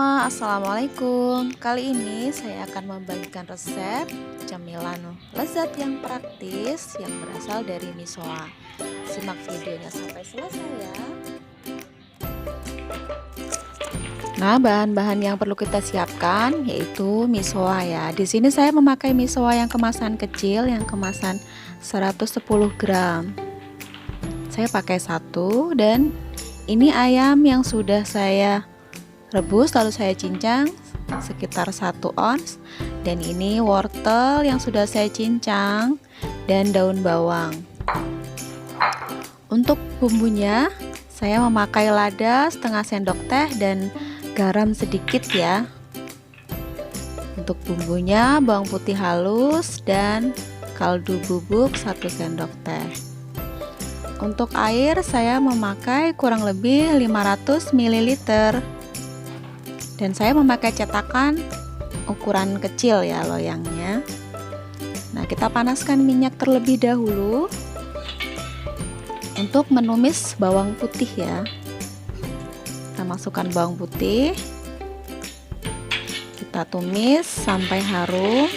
semua, assalamualaikum. Kali ini saya akan membagikan resep cemilan lezat yang praktis yang berasal dari misoa. Simak videonya sampai selesai ya. Nah, bahan-bahan yang perlu kita siapkan yaitu misoa ya. Di sini saya memakai misoa yang kemasan kecil, yang kemasan 110 gram. Saya pakai satu, dan ini ayam yang sudah saya rebus lalu saya cincang sekitar 1 ons, dan ini wortel yang sudah saya cincang dan daun bawang. Untuk bumbunya saya memakai lada setengah sendok teh dan garam sedikit ya. Untuk bumbunya bawang putih halus dan kaldu bubuk 1 sendok teh. Untuk air saya memakai kurang lebih 500 ml. Dan saya memakai cetakan ukuran kecil ya loyangnya. Nah, kita panaskan minyak terlebih dahulu untuk menumis bawang putih ya. Kita masukkan bawang putih, kita tumis sampai harum,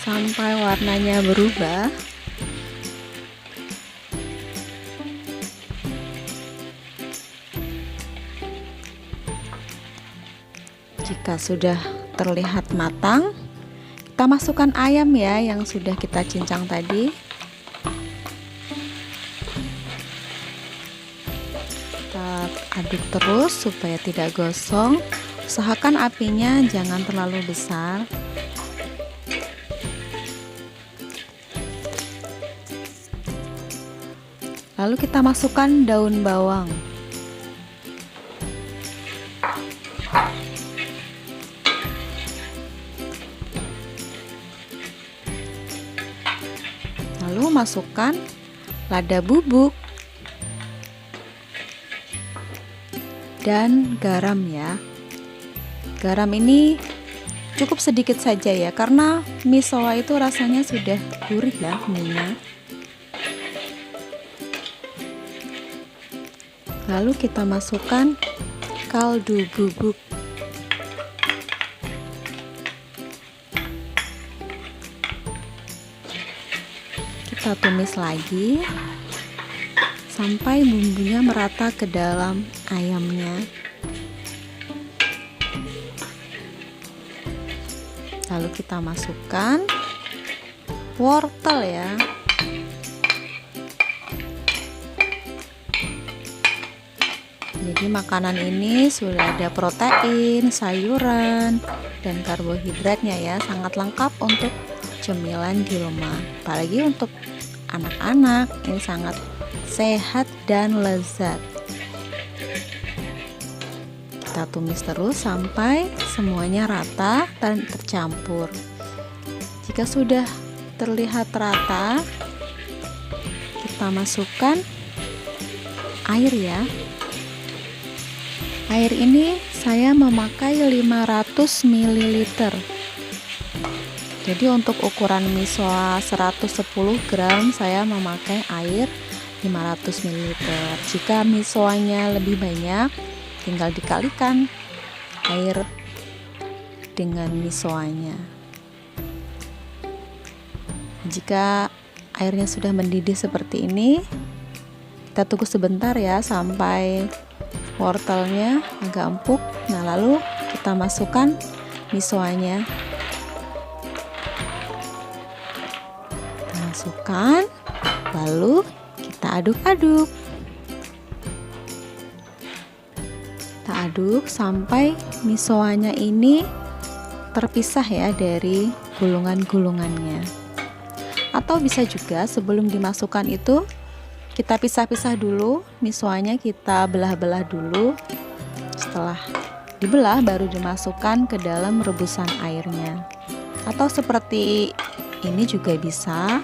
sampai warnanya berubah. Jika sudah terlihat matang, kita masukkan ayam ya yang sudah kita cincang tadi. Kita aduk terus supaya tidak gosong. Usahakan apinya jangan terlalu besar. Lalu kita masukkan daun bawang. Lalu masukkan lada bubuk dan garam ya. Garam ini cukup sedikit saja ya, karena misoa itu rasanya sudah gurih ya minyak. Lalu kita masukkan kaldu bubuk. Kita tumis lagi sampai bumbunya merata ke dalam ayamnya. Lalu kita masukkan wortel ya. Jadi makanan ini sudah ada protein, sayuran, dan karbohidratnya ya. Sangat lengkap untuk cemilan di rumah. Apalagi untuk anak-anak, ini sangat sehat dan lezat. Kita tumis terus sampai semuanya rata dan tercampur. Jika sudah terlihat rata, kita masukkan air ya. Air ini saya memakai 500 ml. Jadi untuk ukuran misoa 110 gram saya memakai air 500 ml. Jika misoanya lebih banyak, tinggal dikalikan air dengan misoanya. Jika airnya sudah mendidih seperti ini, kita tunggu sebentar ya sampai wortelnya agak empuk. Nah, lalu kita masukkan misoanya. Masukkan, lalu kita aduk-aduk. Kita aduk sampai misoanya ini terpisah ya dari gulungan-gulungannya. Atau bisa juga sebelum dimasukkan itu kita pisah-pisah dulu misoanya, kita belah-belah dulu. Setelah dibelah baru dimasukkan ke dalam rebusan airnya. Atau seperti ini juga bisa,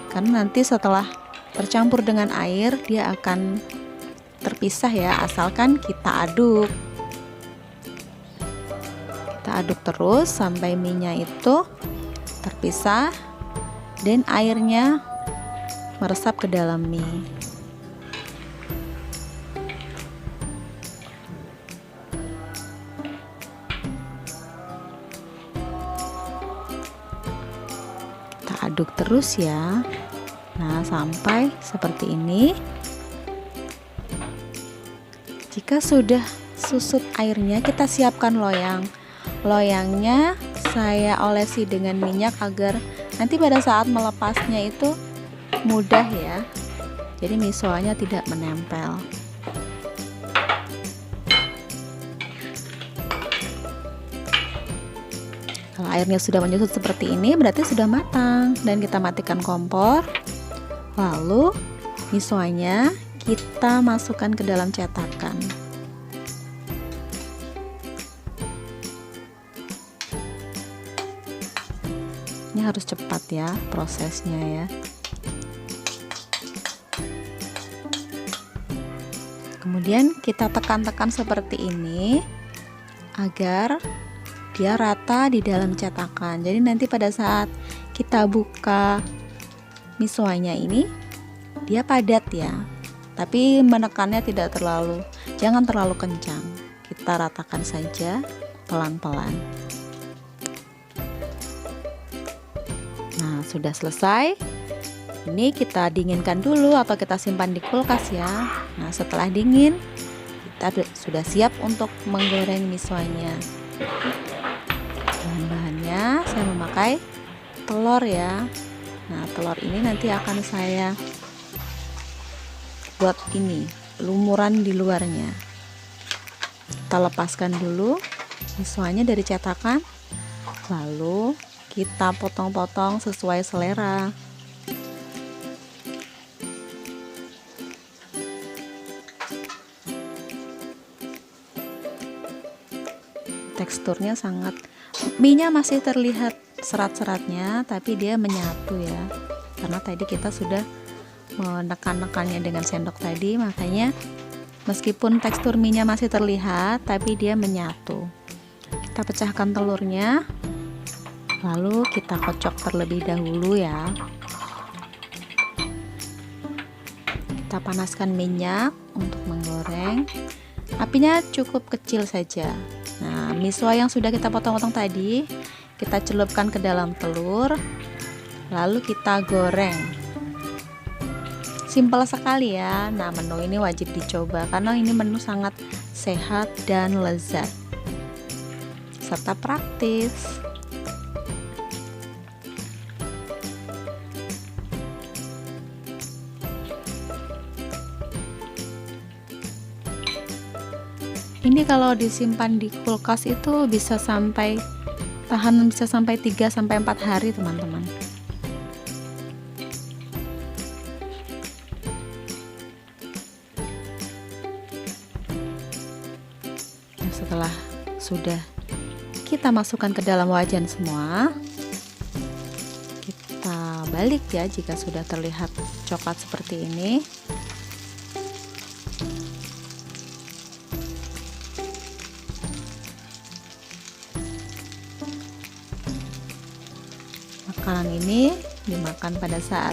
karena nanti setelah tercampur dengan air dia akan terpisah ya, asalkan kita aduk. Kita aduk terus sampai minyak itu terpisah dan airnya meresap ke dalam mie. aduk terus ya. Nah, sampai seperti ini. Jika sudah susut airnya, kita siapkan loyang. Loyangnya saya olesi dengan minyak agar nanti pada saat melepasnya itu mudah ya. Jadi misoanya tidak menempel. Kalau airnya sudah menyusut seperti ini, berarti sudah matang dan kita matikan kompor. Lalu misoanya kita masukkan ke dalam cetakan. Ini harus cepat ya prosesnya ya. Kemudian kita tekan-tekan seperti ini agar dia rata di dalam cetakan. Jadi nanti pada saat kita buka misoanya ini, dia padat ya. Tapi menekannya tidak terlalu, jangan terlalu kencang. Kita ratakan saja pelan-pelan. Nah, sudah selesai. Ini kita dinginkan dulu atau kita simpan di kulkas ya. Nah, setelah dingin, kita sudah siap untuk menggoreng misoanya. Bahan-bahannya saya memakai telur ya. Nah, telur ini nanti akan saya buat ini lumuran di luarnya. Kita lepaskan dulu misoanya dari cetakan, lalu kita potong-potong sesuai selera. Teksturnya sangat, mie-nya masih terlihat serat-seratnya, tapi dia menyatu ya, karena tadi kita sudah menekan-nekannya dengan sendok tadi, makanya meskipun tekstur mie-nya masih terlihat, tapi dia menyatu. Kita pecahkan telurnya, lalu kita kocok terlebih dahulu ya. Kita panaskan minyak untuk menggoreng, apinya cukup kecil saja. Nah, miso yang sudah kita potong-potong tadi kita celupkan ke dalam telur, lalu kita goreng. Simpel sekali ya. Nah, menu ini wajib dicoba karena ini menu sangat sehat dan lezat serta praktis. Ini kalau disimpan di kulkas itu bisa sampai 3 sampai 4 hari, teman-teman. Nah, setelah sudah kita masukkan ke dalam wajan semua, kita balik ya jika sudah terlihat coklat seperti ini. Makanan ini dimakan pada saat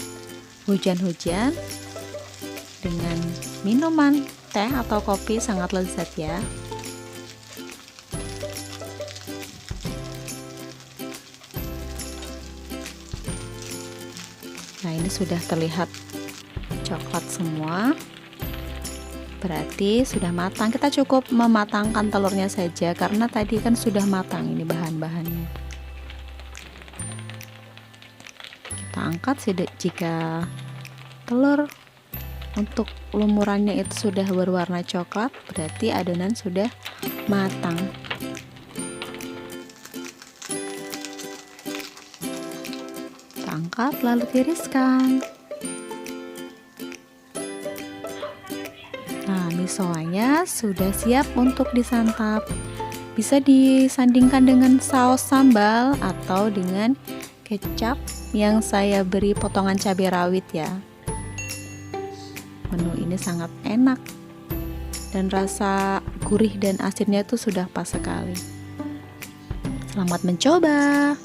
hujan-hujan dengan minuman teh atau kopi, sangat lezat ya. Nah, ini sudah terlihat coklat semua, berarti sudah matang. Kita cukup mematangkan telurnya saja karena tadi kan sudah matang ini bahan-bahannya. Kita angkat jika telur untuk lumurannya itu sudah berwarna coklat, berarti adonan sudah matang. Kita angkat lalu tiriskan. Nah, misonya sudah siap untuk disantap. Bisa disandingkan dengan saus sambal atau dengan kecap yang saya beri potongan cabai rawit ya. Menu ini sangat enak dan rasa gurih dan asinnya itu sudah pas sekali. Selamat mencoba.